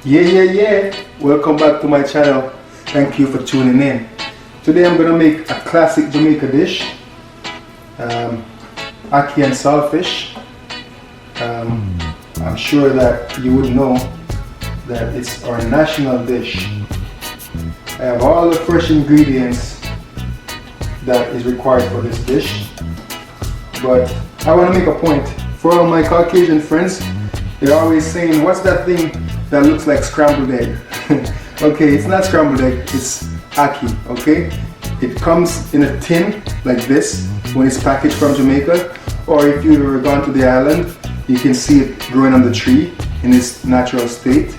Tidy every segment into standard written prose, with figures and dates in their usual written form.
Yeah. Welcome back to my channel. Thank you for tuning in. Today I'm gonna make a classic Jamaica dish, ackee and saltfish. I'm sure that you would know that it's our national dish. I have all the fresh ingredients that is required for this dish, but I want to make a point for all my Caucasian friends. They're always saying, what's that thing that looks like scrambled egg? Okay, it's not scrambled egg, it's ackee, okay? It comes in a tin like this when it's packaged from Jamaica, or if you've ever gone to the island, you can see it growing on the tree in its natural state.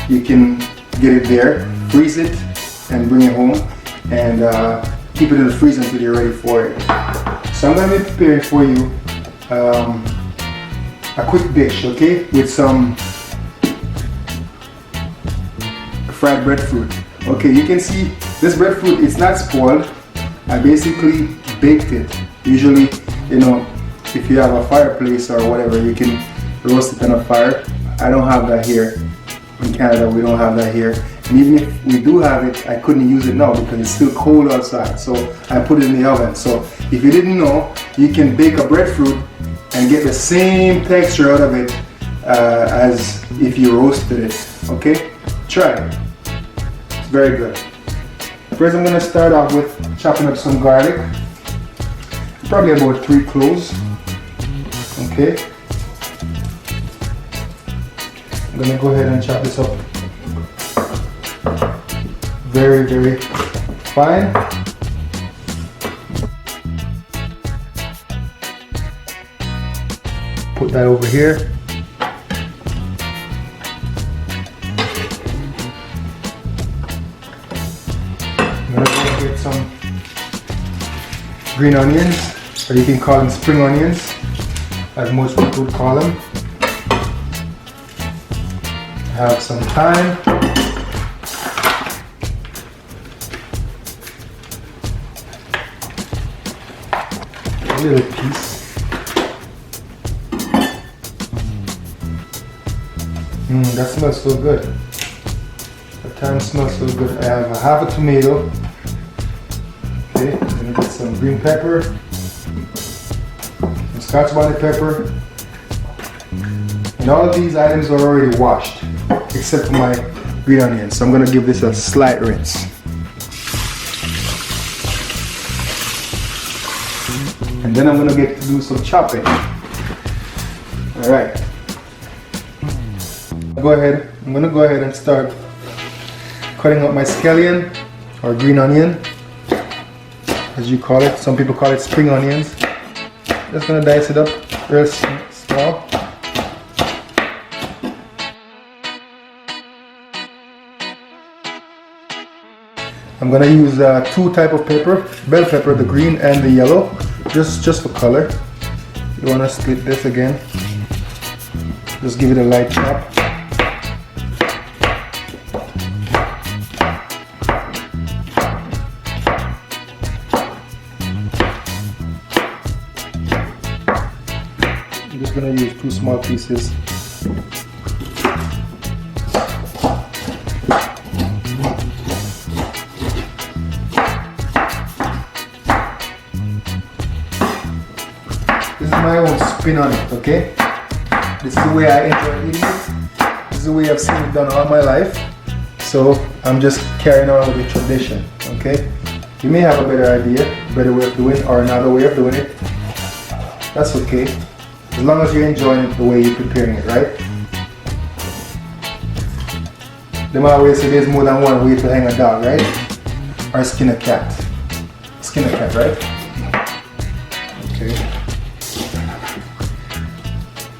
You can get it there, freeze it, and bring it home, and keep it in the freezer until you're ready for it. So I'm going to be preparing for you a quick dish, okay, with some fried breadfruit. Okay, you can see this breadfruit, it's not spoiled. I basically baked it. Usually, you know, if you have a fireplace or whatever, you can roast it on a fire. I don't have that here. In Canada, we don't have that here. And even if we do have it, I couldn't use it now because it's still cold outside. So I put it in the oven. So if you didn't know, you can bake a breadfruit and get the same texture out of it as if you roasted it. Okay? Try it. It's very good. First, I'm going to start off with chopping up some garlic. Probably about 3 cloves. Okay? I'm going to go ahead and chop this up very fine. Put that over here. I'm going to go get some green onions, or you can call them spring onions, as most people would call them. Have some thyme. A little piece. That smells so good. The thyme smells so good. I have half a tomato. Okay, I'm gonna get some green pepper, some Scotch bonnet pepper, and all of these items are already washed, except for my green onions. So I'm gonna give this a slight rinse. And then I'm gonna get to do some chopping. All right. I'm gonna go ahead and start cutting up my scallion, or green onion, as you call it. Some people call it spring onions. Just gonna dice it up real small. I'm gonna use 2 types of pepper, bell pepper, the green and the yellow, just for color. You wanna split this again. Just give it a light chop. I'm just gonna use 2 small pieces. This is my own spin on it, okay? This is the way I enjoy eating it. This is the way I've seen it done all my life. So I'm just carrying on with the tradition, okay? You may have a better idea, a better way of doing it, or another way of doing it. That's okay. As long as you're enjoying it the way you're preparing it, right? Them always say there's more than one way to hang a dog, right? Or skin a cat. Skin a cat, right? Okay.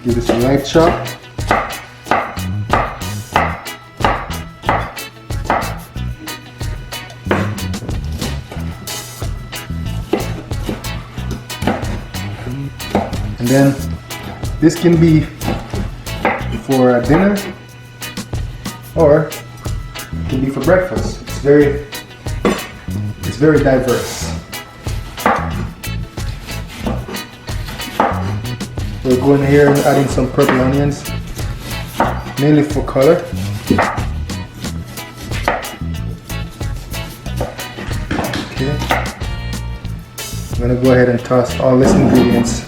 Give this a light chop. And then this can be for dinner, or it can be for breakfast. It's very diverse. We're going here and adding some purple onions. mainly for color. Okay. I'm gonna go ahead and toss all these ingredients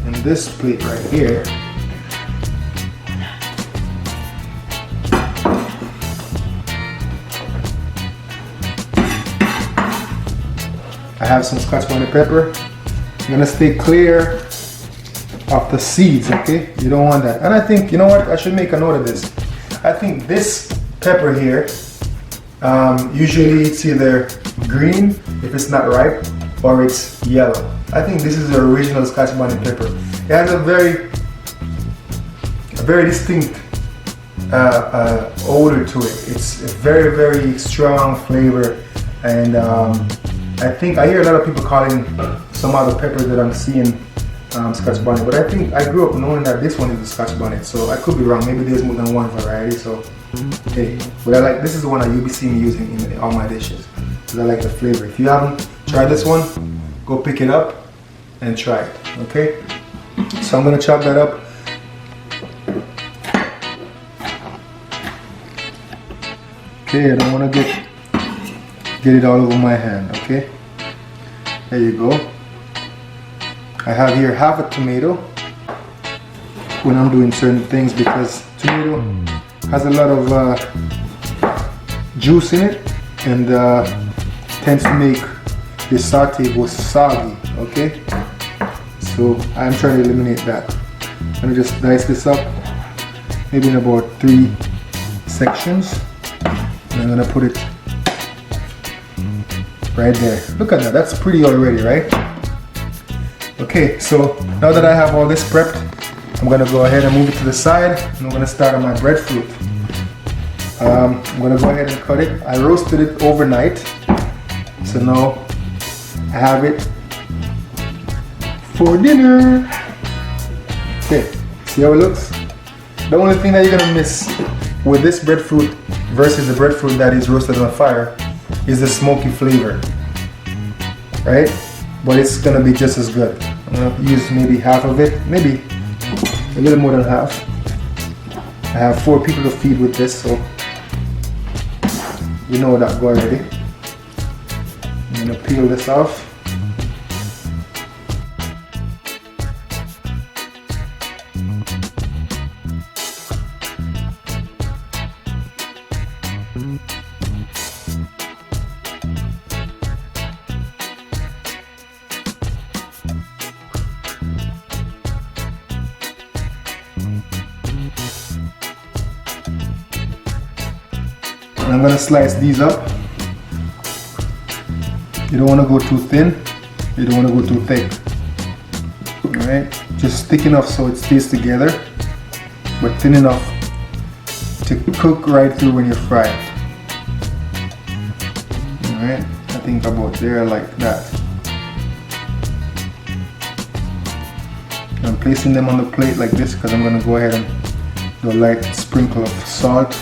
in this plate right here. I have some Scotch bonnet pepper. I'm gonna stay clear of the seeds, okay? You don't want that. And I think, you know what? I should make a note of this. I think this pepper here, usually it's either green if it's not ripe, or it's yellow. I think this is the original Scotch bonnet pepper. It has a very distinct odor to it. It's a very, very strong flavor, and I think I hear a lot of people calling some other peppers that I'm seeing Scotch bonnet, but I think I grew up knowing that this one is the Scotch bonnet, so I could be wrong. Maybe there's more than one variety. So hey, but I like, this is the one that you'll be seeing me using in all my dishes because I like the flavor. If you haven't tried this one, go pick it up and try it. Okay, so I'm gonna chop that up. Okay, I don't want to get it all over my hand. Okay, there you go. I have here half a tomato when I'm doing certain things, because tomato has a lot of juice in it and tends to make the saute go soggy. Okay, so I'm trying to eliminate that. I'm gonna just dice this up maybe in about 3 sections, and I'm gonna put it right there. Look at that, that's pretty already, right? Okay, so now that I have all this prepped, I'm gonna go ahead and move it to the side, and I'm gonna start on my breadfruit. I'm gonna go ahead and cut it. I roasted it overnight, so now I have it for dinner. Okay, see how it looks? The only thing that you're gonna miss with this breadfruit versus the breadfruit that is roasted on fire is the smoky flavor, right? But it's gonna be just as good. I'm gonna use maybe half of it, maybe a little more than half. I have 4 people to feed with this, so you know that go already. I'm gonna peel this off. I'm gonna slice these up. You don't want to go too thin, you don't want to go too thick. Alright, just thick enough so it stays together, but thin enough to cook right through when you fry it. Alright, I think about there like that. I'm placing them on the plate like this because I'm gonna go ahead and do a light sprinkle of salt.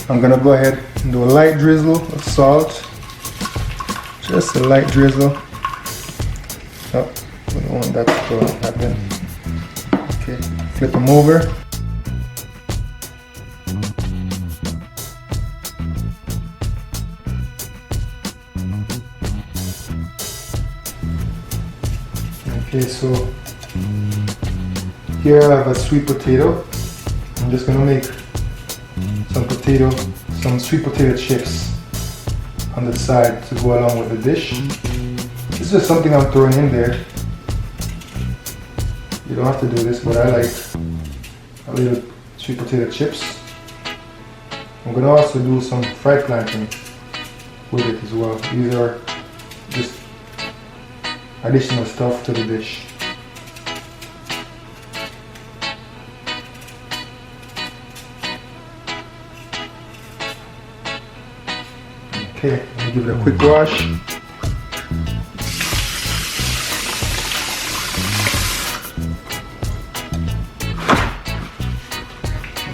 I'm gonna go ahead and do a light drizzle of salt. Just a light drizzle. Oh, we don't want that to happen. Okay, flip them over. Okay, so here I have a sweet potato. I'm just gonna make some sweet potato chips on the side to go along with the dish. This is just something I'm throwing in there. You don't have to do this, but I like a little sweet potato chips. I'm gonna also do some fried plantain with it as well. These are just additional stuff to the dish. Okay, let me give it a quick wash.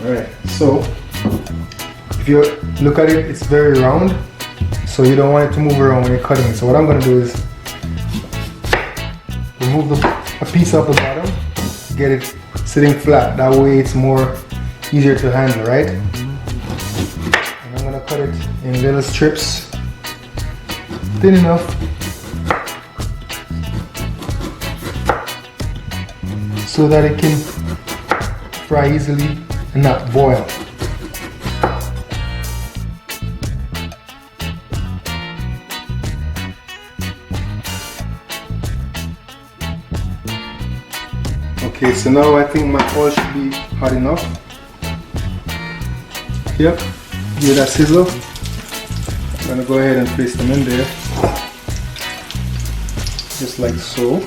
Alright, so if you look at it, it's very round, so you don't want it to move around when you're cutting it. So what I'm going to do is remove a piece off the bottom, get it sitting flat. That way it's more easier to handle, right? And I'm gonna cut it in little strips, thin enough so that it can fry easily and not boil. Okay, so now I think my oil should be hot enough. Yep, give that sizzle. I'm gonna go ahead and place them in there, just like so.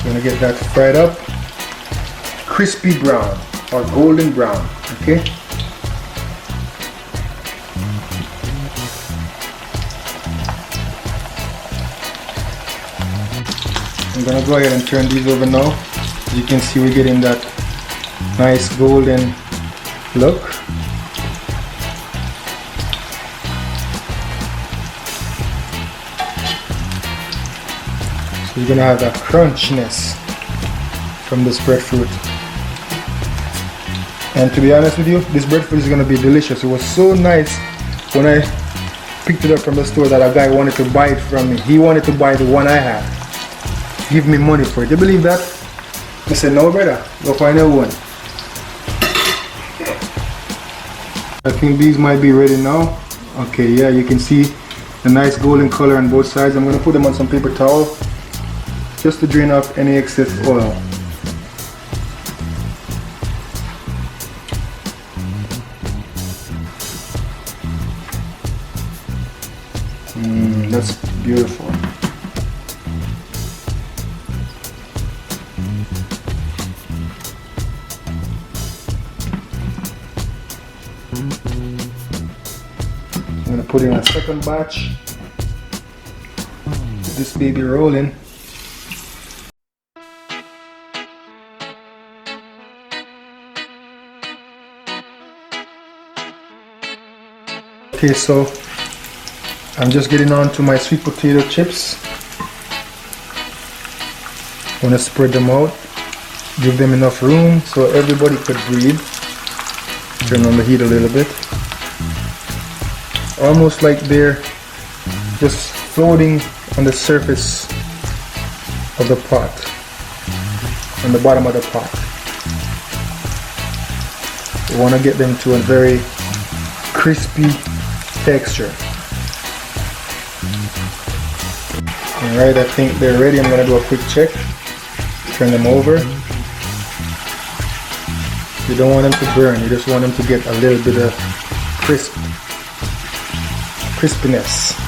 Gonna get that fried up, crispy brown or golden brown. Okay. I'm gonna go ahead and turn these over now. As you can see, we're getting that nice golden look. So you're gonna have that crunchiness from this breadfruit. And to be honest with you, this breadfruit is gonna be delicious. It was so nice when I picked it up from the store that a guy wanted to buy it from me. He wanted to buy the one I had. Give me money for it. You believe that? I said, no brother, go find a one. I think these might be ready now. Okay, yeah, you can see the nice golden color on both sides. I'm gonna put them on some paper towel just to drain off any excess oil. That's beautiful. I'm gonna put in a second batch. Get this baby rolling. Okay, so I'm just getting on to my sweet potato chips. I'm gonna spread them out, give them enough room so everybody could breathe. Turn on the heat a little bit. Almost like they're just floating on the surface of the pot, on the bottom of the pot. We want to get them to a very crispy texture. Alright, I think they're ready. I'm going to do a quick check. Turn them over. You don't want them to burn, you just want them to get a little bit of crispiness.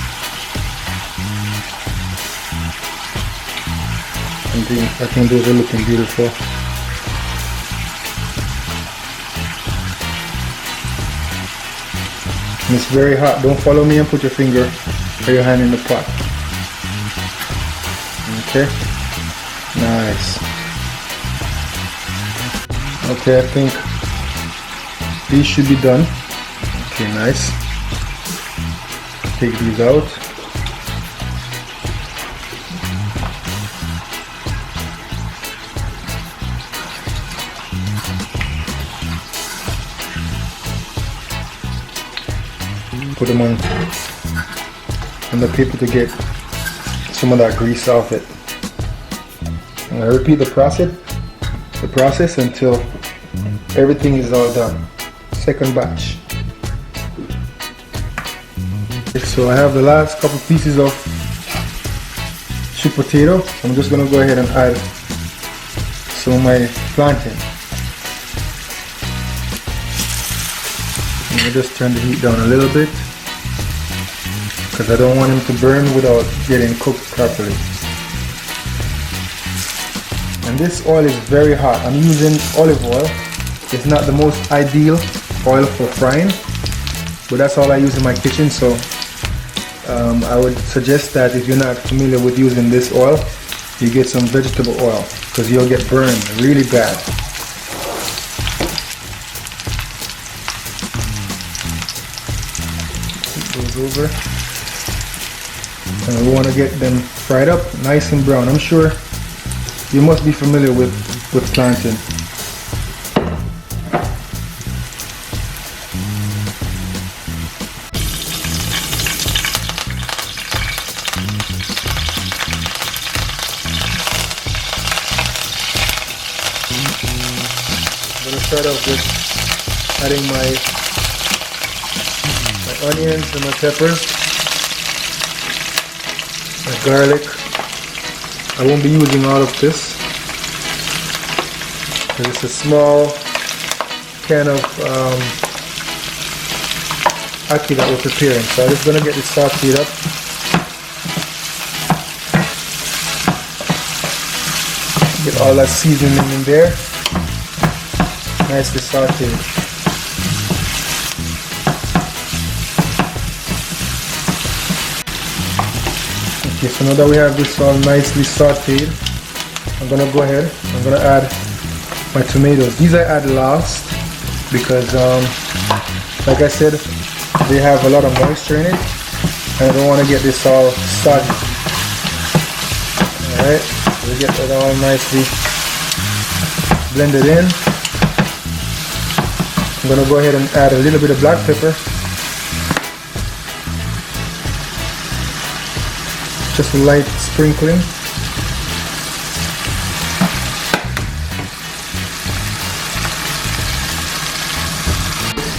I think those are looking beautiful. And it's very hot. Don't follow me and put your finger or your hand in the pot. Okay, nice. Okay, I think these should be done. Okay, nice. Take these out. Put them on the paper to get some of that grease off it. And I repeat the process until everything is all done. Second batch. So I have the last couple pieces of sweet potato. I'm just gonna go ahead and add some of my plantain. And I just turn the heat down a little bit because I don't want them to burn without getting cooked properly. And this oil is very hot. I'm using olive oil. It's not the most ideal oil for frying, but that's all I use in my kitchen. So I would suggest that if you're not familiar with using this oil, you get some vegetable oil, because you'll get burned really bad. It goes over. And we want to get them fried up nice and brown. I'm sure you must be familiar with plantain. I'm going to start off with adding my onions and my peppers, my garlic. I won't be using all of this because it's a small can of ackee that we're preparing. So I'm just going to get this sauteed up. Get all that seasoning in there. Nicely sauteed. Okay, so now that we have this all nicely sauteed, I'm gonna go ahead. I'm gonna add my tomatoes. These I add last because, like I said, they have a lot of moisture in it, and I don't want to get this all soggy. All right, so we get that all nicely blended in. I'm going to go ahead and add a little bit of black pepper. Just a light sprinkling.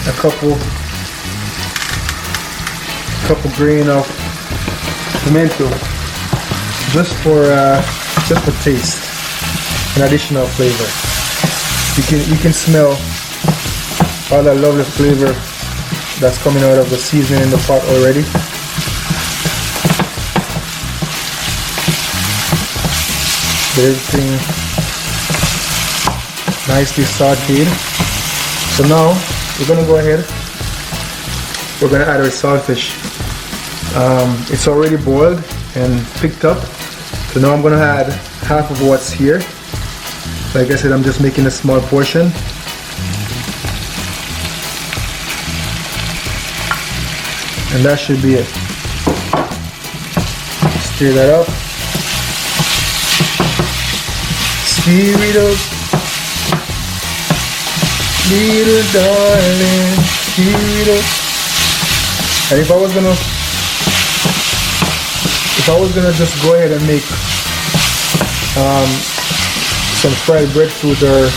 A couple grain of pimento, just for taste, an additional flavor. You can smell all that lovely flavor that's coming out of the seasoning in the pot already. Everything nicely sauteed. So now we're gonna go ahead. We're gonna add our saltfish. It's already boiled and picked up. So now I'm gonna add half of what's here. Like I said, I'm just making a small portion. And that should be it. Stir that up. Stir it up, little darling, stir it up. And if I was gonna just go ahead and make some fried breadfruit or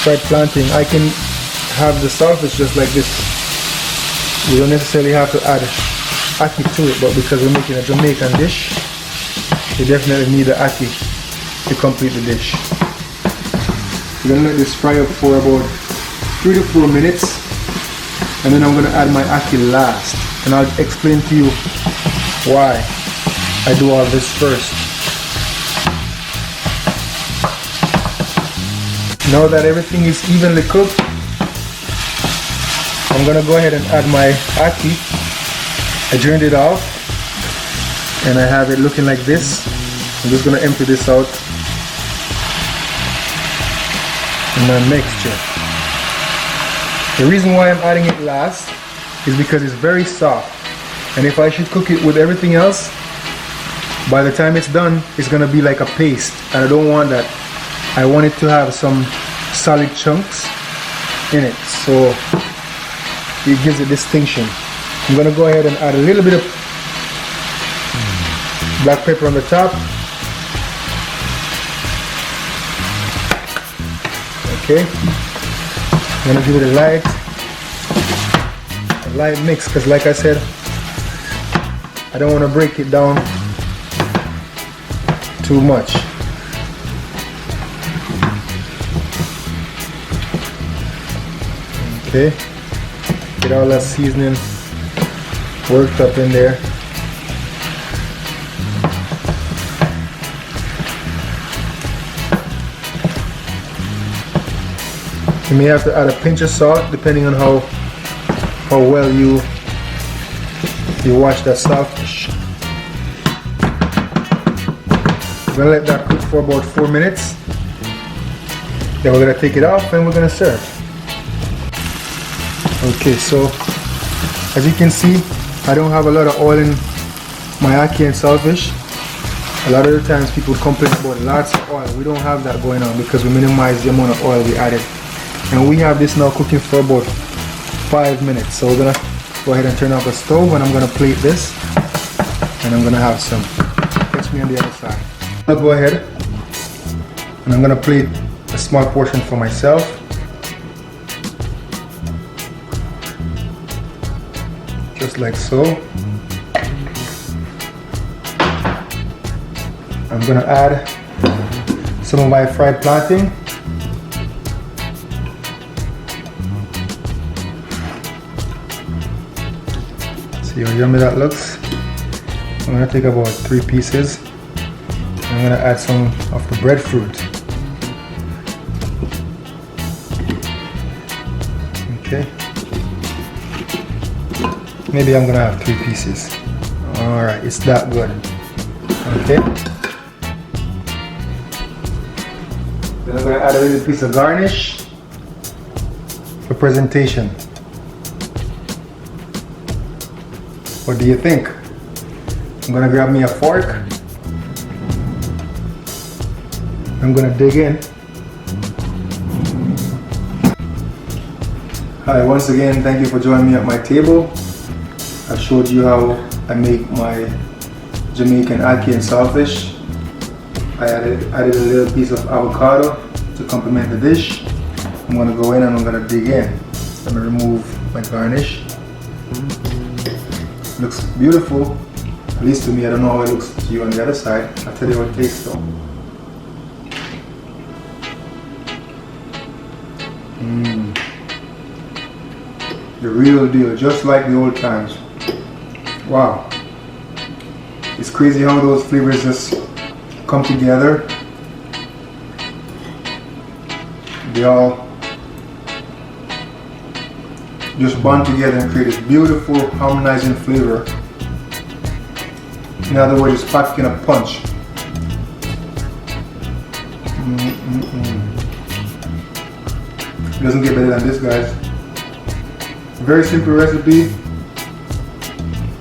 fried plantain, I can have the saltfish just like this. You don't necessarily have to add ackee to it, but because we're making a Jamaican dish, you definitely need the ackee to complete the dish. We're gonna let this fry up for about 3 to 4 minutes, and then I'm gonna add my ackee last, and I'll explain to you why I do all this first. Now that everything is evenly cooked, I'm gonna go ahead and add my ackee. I drained it off and I have it looking like this. I'm just gonna empty this out in my mixture. The reason why I'm adding it last is because it's very soft, and if I should cook it with everything else, by the time it's done, it's gonna be like a paste, and I don't want that. I want it to have some solid chunks in it, so it gives it distinction. I'm gonna go ahead and add a little bit of black pepper on the top. Okay, I'm gonna give it a light mix, because like I said, I don't want to break it down too much. Okay, get all that seasoning worked up in there. You may have to add a pinch of salt depending on how well you wash that saltfish. We're gonna let that cook for about 4 minutes. Then we're gonna take it off and we're gonna serve. Okay, so as you can see, I don't have a lot of oil in my ackee and saltfish. A lot of the times people complain about lots of oil. We don't have that going on because we minimize the amount of oil we added. And we have this now cooking for about 5 minutes. So we're gonna go ahead and turn off the stove and I'm gonna plate this and I'm gonna have some. Catch me on the other side. I'll go ahead and I'm gonna plate a small portion for myself. Just like so. I'm gonna add some of my fried plantain. See how yummy that looks? I'm gonna take about 3 pieces. I'm gonna add some of the breadfruit. Okay. Maybe I'm gonna have 3 pieces. Alright, it's that good. Okay. Then I'm gonna add a little piece of garnish for presentation. What do you think? I'm gonna grab me a fork. I'm gonna dig in. Hi, once again, thank you for joining me at my table. I showed you how I make my Jamaican ackee and saltfish. I added a little piece of avocado to complement the dish. I'm gonna go in and I'm gonna dig in. Let me remove my garnish. Looks beautiful, at least to me. I don't know how it looks to you on the other side. I'll tell you how it tastes though. The real deal, just like the old times. Wow. It's crazy how those flavors just come together. They all just bond together and create this beautiful harmonizing flavor. In other words, it's packing a punch. It doesn't get better than this, guys. Very simple recipe.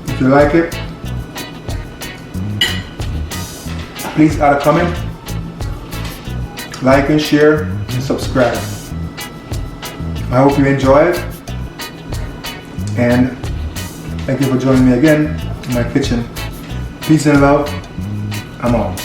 If you like it, please add a comment, like and share, and subscribe. I hope you enjoy it, and thank you for joining me again in my kitchen. Peace and love. I'm out.